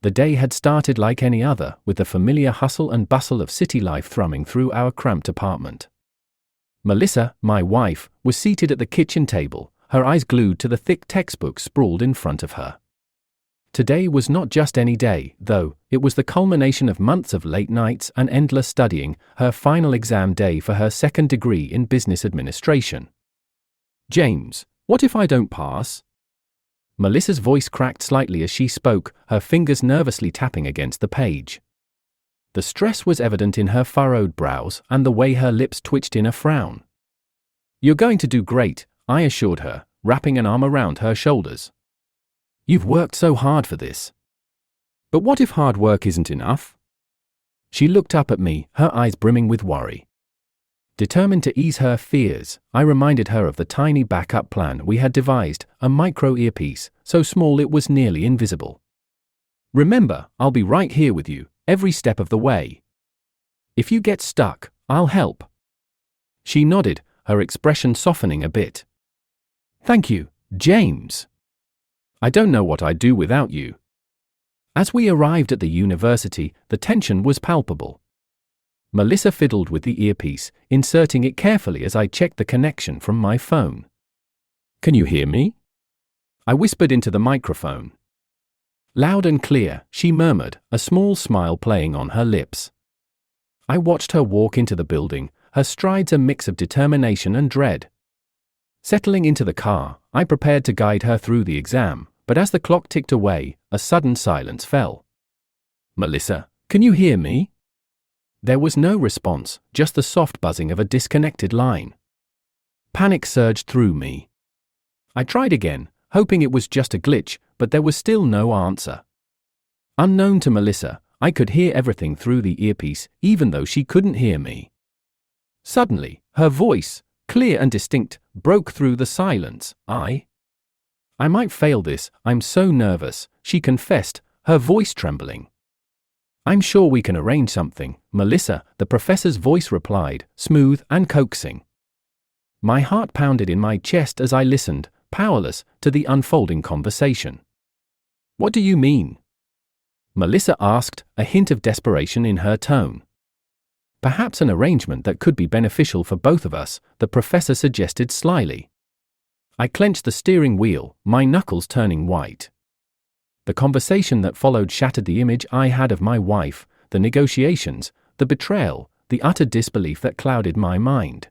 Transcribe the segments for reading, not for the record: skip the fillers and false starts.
The day had started like any other, with the familiar hustle and bustle of city life thrumming through our cramped apartment. Melissa, my wife, was seated at the kitchen table, her eyes glued to the thick textbook sprawled in front of her. Today was not just any day, though. It was the culmination of months of late nights and endless studying, her final exam day for her second degree in business administration. "James, what if I don't pass?" Melissa's voice cracked slightly as she spoke, her fingers nervously tapping against the page. The stress was evident in her furrowed brows and the way her lips twitched in a frown. "You're going to do great," I assured her, wrapping an arm around her shoulders. "You've worked so hard for this." "But what if hard work isn't enough?" She looked up at me, her eyes brimming with worry. Determined to ease her fears, I reminded her of the tiny backup plan we had devised, a micro earpiece, so small it was nearly invisible. "Remember, I'll be right here with you, every step of the way. If you get stuck, I'll help." She nodded, her expression softening a bit. "Thank you, James. I don't know what I'd do without you." As we arrived at the university, the tension was palpable. Melissa fiddled with the earpiece, inserting it carefully as I checked the connection from my phone. "Can you hear me?" I whispered into the microphone. "Loud and clear," she murmured, a small smile playing on her lips. I watched her walk into the building, her strides a mix of determination and dread. Settling into the car, I prepared to guide her through the exam, but as the clock ticked away, a sudden silence fell. "Melissa, can you hear me?" There was no response, just the soft buzzing of a disconnected line. Panic surged through me. I tried again, hoping it was just a glitch, but there was still no answer. Unknown to Melissa, I could hear everything through the earpiece, even though she couldn't hear me. Suddenly, her voice, clear and distinct, broke through the silence. I might fail this, I'm so nervous," she confessed, her voice trembling. "I'm sure we can arrange something, Melissa," the professor's voice replied, smooth and coaxing. My heart pounded in my chest as I listened, powerless, to the unfolding conversation. "What do you mean?" Melissa asked, a hint of desperation in her tone. "Perhaps an arrangement that could be beneficial for both of us," the professor suggested slyly. I clenched the steering wheel, my knuckles turning white. The conversation that followed shattered the image I had of my wife, the negotiations, the betrayal, the utter disbelief that clouded my mind.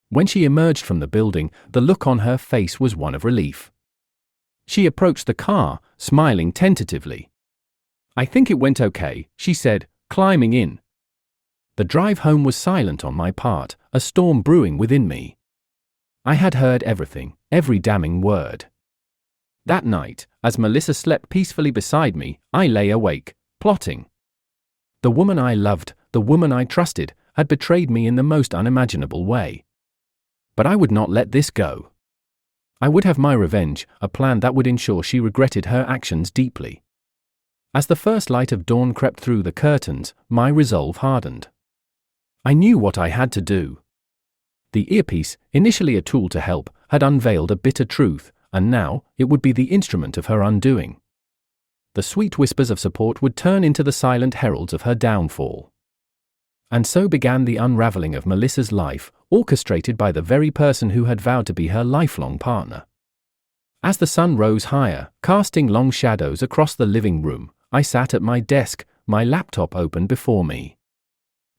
When she emerged from the building, the look on her face was one of relief. She approached the car, smiling tentatively. "I think it went okay," she said, climbing in. The drive home was silent on my part, a storm brewing within me. I had heard everything, every damning word. That night, as Melissa slept peacefully beside me, I lay awake, plotting. The woman I loved, the woman I trusted, had betrayed me in the most unimaginable way. But I would not let this go. I would have my revenge, a plan that would ensure she regretted her actions deeply. As the first light of dawn crept through the curtains, my resolve hardened. I knew what I had to do. The earpiece, initially a tool to help, had unveiled a bitter truth, and now it would be the instrument of her undoing. The sweet whispers of support would turn into the silent heralds of her downfall. And so began the unraveling of Melissa's life, orchestrated by the very person who had vowed to be her lifelong partner. As the sun rose higher, casting long shadows across the living room, I sat at my desk, my laptop open before me.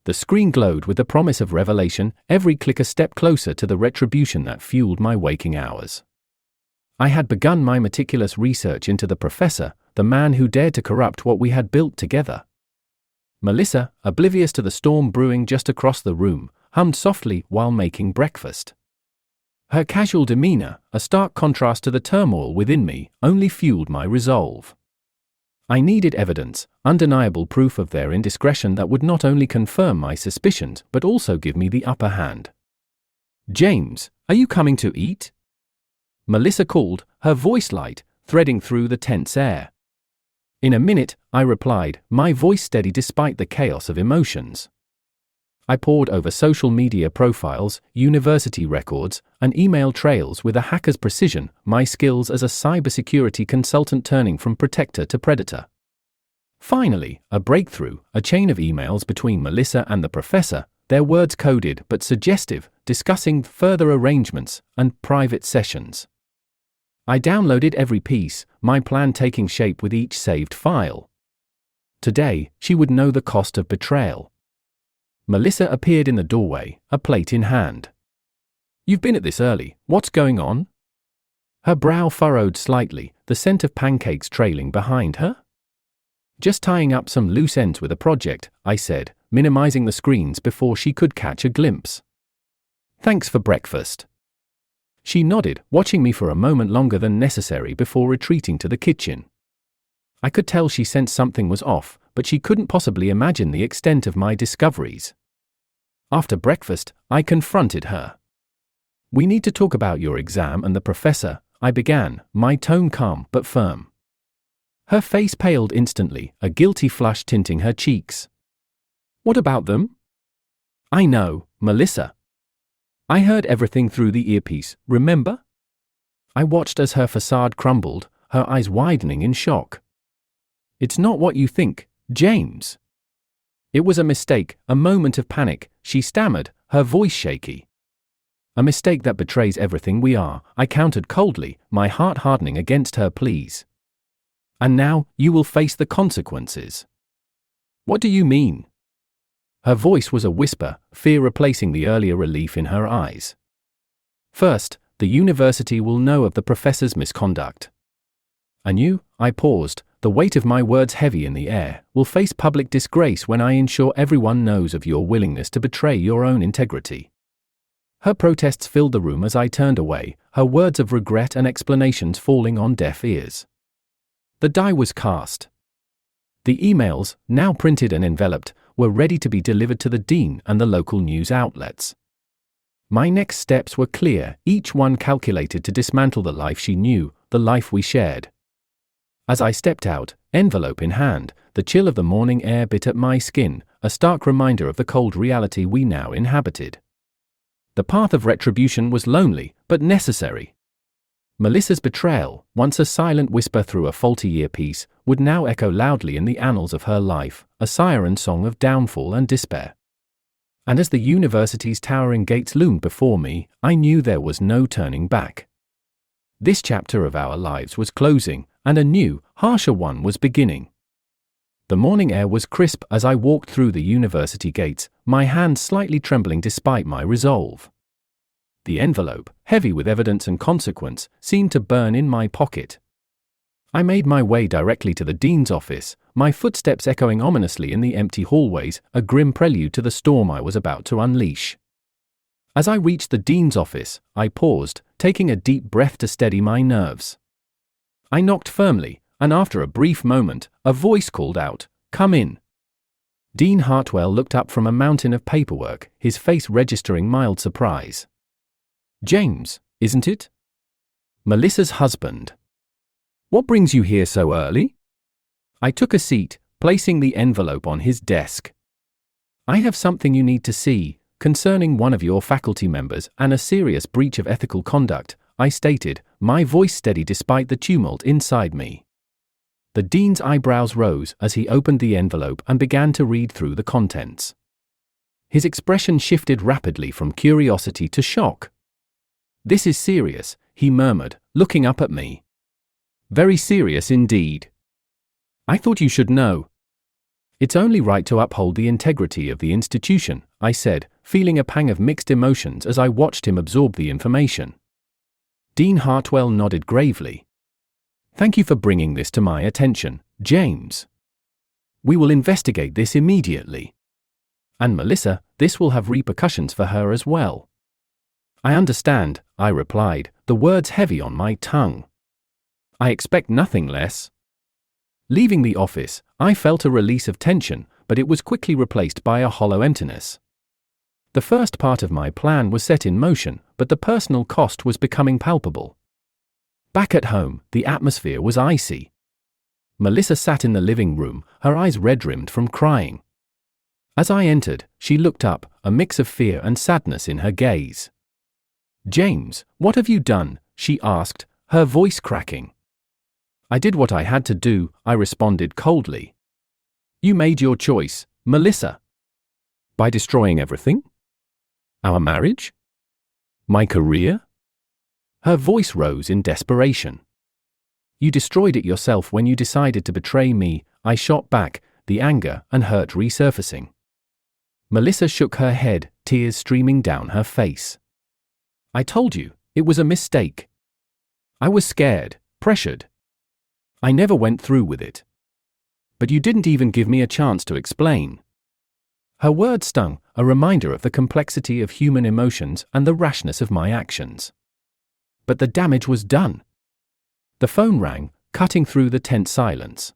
The screen glowed with the promise of revelation, every click a step closer to the retribution that fueled my waking hours. I had begun my meticulous research into the professor, the man who dared to corrupt what we had built together. Melissa, oblivious to the storm brewing just across the room, hummed softly while making breakfast. Her casual demeanor, a stark contrast to the turmoil within me, only fueled my resolve. I needed evidence, undeniable proof of their indiscretion that would not only confirm my suspicions but also give me the upper hand. "James, are you coming to eat?" Melissa called, her voice light, threading through the tense air. "In a minute," I replied, my voice steady despite the chaos of emotions. I pored over social media profiles, university records, and email trails with a hacker's precision, my skills as a cybersecurity consultant turning from protector to predator. Finally, a breakthrough, a chain of emails between Melissa and the professor, their words coded but suggestive, discussing further arrangements and private sessions. I downloaded every piece, my plan taking shape with each saved file. Today, she would know the cost of betrayal. Melissa appeared in the doorway, a plate in hand. "You've been at this early, what's going on?" Her brow furrowed slightly, the scent of pancakes trailing behind her. "Just tying up some loose ends with a project," I said, minimizing the screens before she could catch a glimpse. "Thanks for breakfast." She nodded, watching me for a moment longer than necessary before retreating to the kitchen. I could tell she sensed something was off, but she couldn't possibly imagine the extent of my discoveries. After breakfast, I confronted her. "We need to talk about your exam and the professor," I began, my tone calm but firm. Her face paled instantly, a guilty flush tinting her cheeks. "What about them?" "I know, Melissa. I heard everything through the earpiece, remember?" I watched as her facade crumbled, her eyes widening in shock. "It's not what you think, James." "It was a mistake, a moment of panic," she stammered, her voice shaky. "A mistake that betrays everything we are," I countered coldly, my heart hardening against her pleas. "And now, you will face the consequences." "What do you mean?" Her voice was a whisper, fear replacing the earlier relief in her eyes. "First, the university will know of the professor's misconduct. And you," I paused, the weight of my words heavy in the air, "will face public disgrace when I ensure everyone knows of your willingness to betray your own integrity." Her protests filled the room as I turned away, her words of regret and explanations falling on deaf ears. The die was cast. The emails, now printed and enveloped, were ready to be delivered to the dean and the local news outlets. My next steps were clear, each one calculated to dismantle the life she knew, the life we shared. As I stepped out, envelope in hand, the chill of the morning air bit at my skin, a stark reminder of the cold reality we now inhabited. The path of retribution was lonely, but necessary. Melissa's betrayal, once a silent whisper through a faulty earpiece, would now echo loudly in the annals of her life, a siren song of downfall and despair. And as the university's towering gates loomed before me, I knew there was no turning back. This chapter of our lives was closing, and a new, harsher one was beginning. The morning air was crisp as I walked through the university gates, my hands slightly trembling despite my resolve. The envelope, heavy with evidence and consequence, seemed to burn in my pocket. I made my way directly to the dean's office, my footsteps echoing ominously in the empty hallways, a grim prelude to the storm I was about to unleash. As I reached the dean's office, I paused, taking a deep breath to steady my nerves. I knocked firmly, and after a brief moment, a voice called out, "Come in." Dean Hartwell looked up from a mountain of paperwork, his face registering mild surprise. "James, isn't it? Melissa's husband. What brings you here so early?" I took a seat, placing the envelope on his desk. "I have something you need to see, concerning one of your faculty members and a serious breach of ethical conduct," I stated, my voice steady despite the tumult inside me. The dean's eyebrows rose as he opened the envelope and began to read through the contents. His expression shifted rapidly from curiosity to shock. "This is serious," he murmured, looking up at me. "Very serious indeed. I thought you should know." "It's only right to uphold the integrity of the institution," I said, feeling a pang of mixed emotions as I watched him absorb the information. Dean Hartwell nodded gravely. "Thank you for bringing this to my attention, James. We will investigate this immediately. And Melissa, this will have repercussions for her as well." "I understand," I replied, the words heavy on my tongue. "I expect nothing less." Leaving the office, I felt a release of tension, but it was quickly replaced by a hollow emptiness. The first part of my plan was set in motion, but the personal cost was becoming palpable. Back at home, the atmosphere was icy. Melissa sat in the living room, her eyes red-rimmed from crying. As I entered, she looked up, a mix of fear and sadness in her gaze. "James, what have you done?" she asked, her voice cracking. "I did what I had to do," I responded coldly. You made your choice, Melissa. By destroying everything? Our marriage? My career? Her voice rose in desperation. You destroyed it yourself when you decided to betray me, I shot back, the anger and hurt resurfacing. Melissa shook her head, tears streaming down her face. I told you, it was a mistake. I was scared, pressured. I never went through with it. But you didn't even give me a chance to explain. Her words stung, a reminder of the complexity of human emotions and the rashness of my actions. But the damage was done. The phone rang, cutting through the tense silence.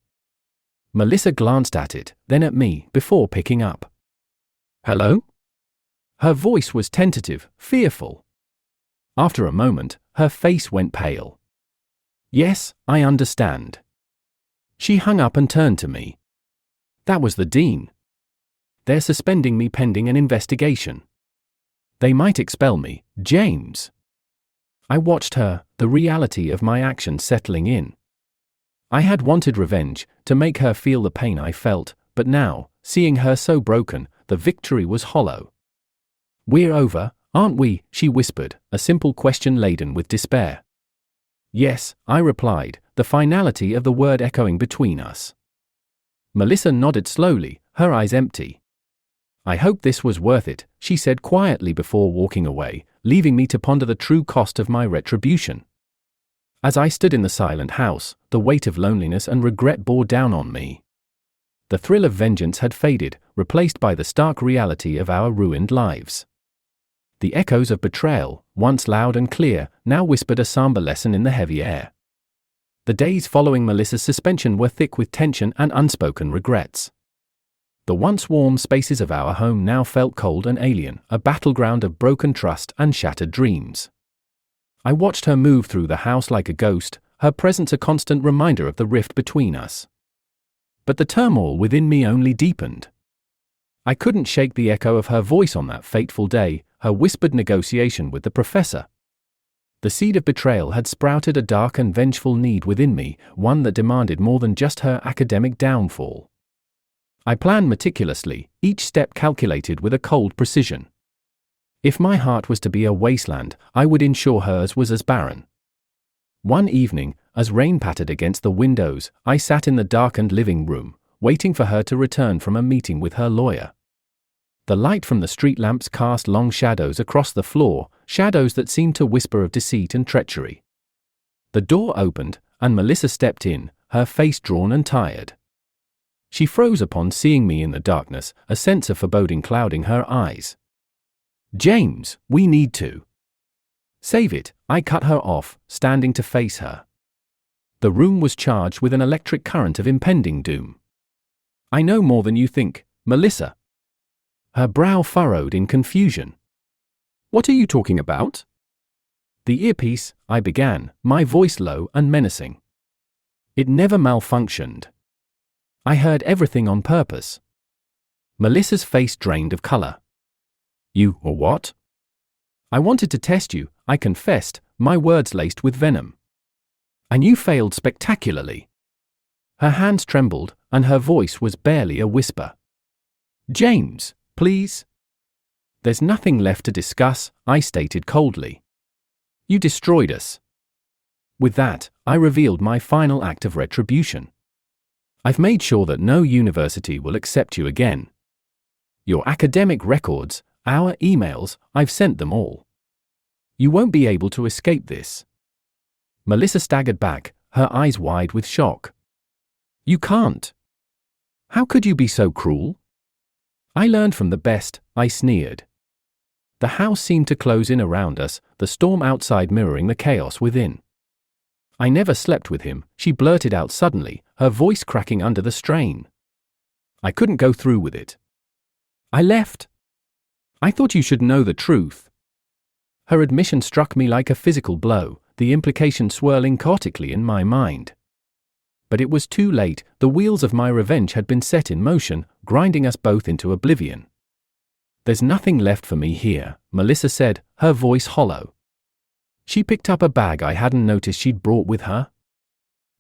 Melissa glanced at it, then at me, before picking up. Hello? Her voice was tentative, fearful. After a moment, her face went pale. Yes, I understand. She hung up and turned to me. That was the dean. They're suspending me pending an investigation. They might expel me, James. I watched her, the reality of my actions settling in. I had wanted revenge, to make her feel the pain I felt, but now, seeing her so broken, the victory was hollow. We're over, aren't we? She whispered, a simple question laden with despair. Yes, I replied, the finality of the word echoing between us. Melissa nodded slowly, her eyes empty. I hope this was worth it, she said quietly before walking away, leaving me to ponder the true cost of my retribution. As I stood in the silent house, the weight of loneliness and regret bore down on me. The thrill of vengeance had faded, replaced by the stark reality of our ruined lives. The echoes of betrayal, once loud and clear, now whispered a somber lesson in the heavy air. The days following Melissa's suspension were thick with tension and unspoken regrets. The once warm spaces of our home now felt cold and alien, a battleground of broken trust and shattered dreams. I watched her move through the house like a ghost, her presence a constant reminder of the rift between us. But the turmoil within me only deepened. I couldn't shake the echo of her voice on that fateful day, her whispered negotiation with the professor. The seed of betrayal had sprouted a dark and vengeful need within me, one that demanded more than just her academic downfall. I planned meticulously, each step calculated with a cold precision. If my heart was to be a wasteland, I would ensure hers was as barren. One evening, as rain pattered against the windows, I sat in the darkened living room, waiting for her to return from a meeting with her lawyer. The light from the street lamps cast long shadows across the floor, shadows that seemed to whisper of deceit and treachery. The door opened, and Melissa stepped in, her face drawn and tired. She froze upon seeing me in the darkness, a sense of foreboding clouding her eyes. James, we need to. Save it, I cut her off, standing to face her. The room was charged with an electric current of impending doom. I know more than you think, Melissa. Her brow furrowed in confusion. What are you talking about? The earpiece, I began, my voice low and menacing. It never malfunctioned. I heard everything on purpose. Melissa's face drained of color. You or what? I wanted to test you, I confessed, my words laced with venom. And you failed spectacularly. Her hands trembled, and her voice was barely a whisper. James, please. There's nothing left to discuss, I stated coldly. You destroyed us. With that, I revealed my final act of retribution. I've made sure that no university will accept you again. Your academic records, our emails, I've sent them all. You won't be able to escape this. Melissa staggered back, her eyes wide with shock. You can't. How could you be so cruel? I learned from the best, I sneered. The house seemed to close in around us, the storm outside mirroring the chaos within. I never slept with him, she blurted out suddenly, her voice cracking under the strain. I couldn't go through with it. I left. I thought you should know the truth. Her admission struck me like a physical blow, the implication swirling chaotically in my mind. But it was too late, the wheels of my revenge had been set in motion, grinding us both into oblivion. There's nothing left for me here, Melissa said, her voice hollow. She picked up a bag I hadn't noticed she'd brought with her.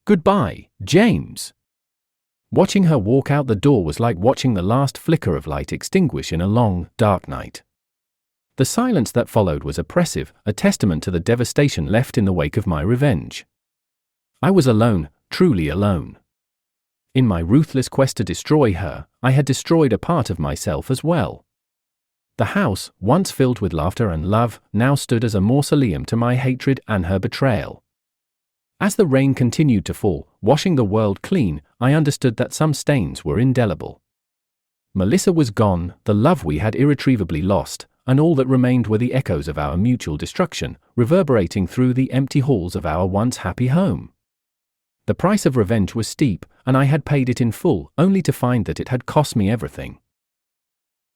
Goodbye, James. Watching her walk out the door was like watching the last flicker of light extinguish in a long, dark night. The silence that followed was oppressive, a testament to the devastation left in the wake of my revenge. I was alone, truly alone. In my ruthless quest to destroy her, I had destroyed a part of myself as well. The house, once filled with laughter and love, now stood as a mausoleum to my hatred and her betrayal. As the rain continued to fall, washing the world clean, I understood that some stains were indelible. Melissa was gone, the love we had irretrievably lost, and all that remained were the echoes of our mutual destruction, reverberating through the empty halls of our once happy home. The price of revenge was steep, and I had paid it in full, only to find that it had cost me everything.